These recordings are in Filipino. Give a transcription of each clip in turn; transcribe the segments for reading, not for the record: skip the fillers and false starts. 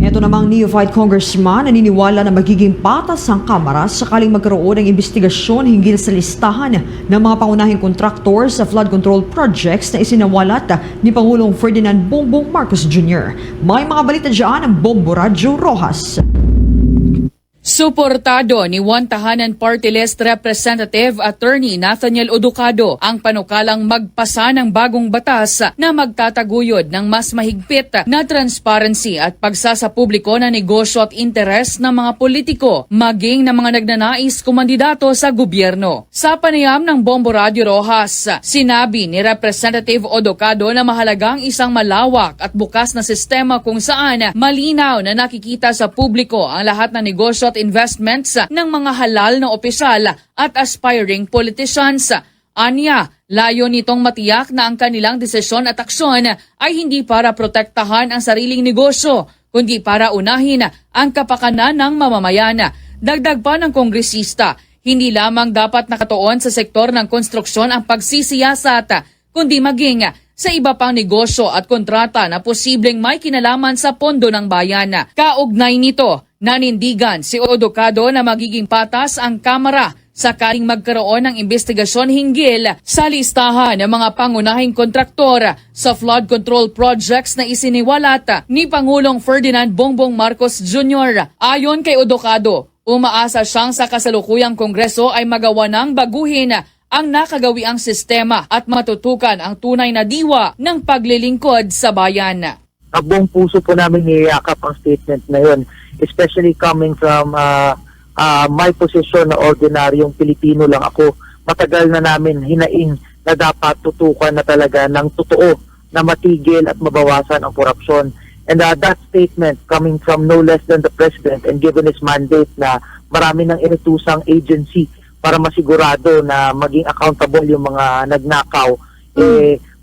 Ito namang neophyte congressman naniniwala na magiging patas ang Kamara sakaling magkaroon ng investigasyon hinggil sa listahan ng mga pangunahing kontraktor sa flood control projects na isinawalat ni Pangulong Ferdinand Bongbong Marcos Jr. May mga balita dyan ang Bombo Radyo Rojas. Suportado ni One Tahanan Party List Representative Attorney Nathaniel Oducado ang panukalang magpasa ng bagong batas na magtataguyod ng mas mahigpit na transparency at pagsasapubliko na negosyo at interes ng mga politiko maging ng mga nagnanais kumandidato sa gobyerno. Sa panayam ng Bombo Radio Rojas, sinabi ni Representative Oducado na mahalagang isang malawak at bukas na sistema kung saan malinaw na nakikita sa publiko ang lahat ng negosyo at investments ng mga halal na opisyal at aspiring politicians. Anya, layo nitong matiyak na ang kanilang desisyon at aksyon ay hindi para protektahan ang sariling negosyo, kundi para unahin ang kapakanan ng mamamayan. Dagdag pa ng kongresista, hindi lamang dapat nakatuon sa sektor ng konstruksyon ang pagsisiyasat, kundi maging sa iba pang negosyo at kontrata na posibleng may kinalaman sa pondo ng bayan. Kaugnay nito, nanindigan si Oducado na magiging patas ang Kamara sakaling magkaroon ng investigasyon hinggil sa listahan ng mga pangunahing kontraktor sa flood control projects na isiniwalat ni Pangulong Ferdinand Bongbong Marcos Jr. Ayon kay Oducado, umaasa siyang sa kasalukuyang Kongreso ay magawa ng baguhin ang nakagawiang sistema at matutukan ang tunay na diwa ng paglilingkod sa bayan. Buong puso po namin niyakap ang statement na yun, especially coming from my position na ordinaryong Pilipino lang ako. Matagal na namin hinaing na dapat tutukan na talaga ng totoo na matigil at mabawasan ang korupsyon. And that statement coming from no less than the President and given his mandate na marami ng inutusang agency para masigurado na maging accountable yung mga nagnakaw,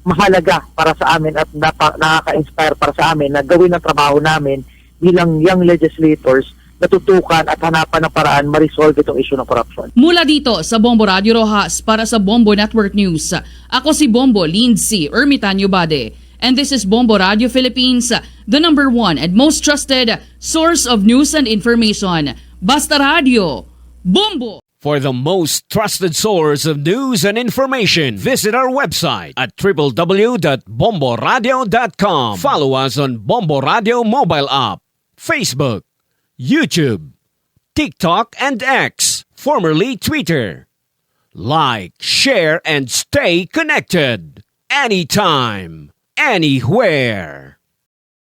mahalaga para sa amin at nakaka-inspire para sa amin na gawin ang trabaho namin bilang young legislators na tutukan at hanapan ng paraan ma-resolve itong issue ng corruption. Mula dito sa Bombo Radio Rojas para sa Bombo Network News, ako si Bombo Lindsay Ermitanio Bade. And this is Bombo Radio Philippines, the #1 and most trusted source of news and information. Basta Radio, Bombo! For the most trusted source of news and information, visit our website at www.bomboradio.com. Follow us on Bombo Radio mobile app, Facebook, YouTube, TikTok, and X, formerly Twitter. Like, share, and stay connected. Anytime, anywhere.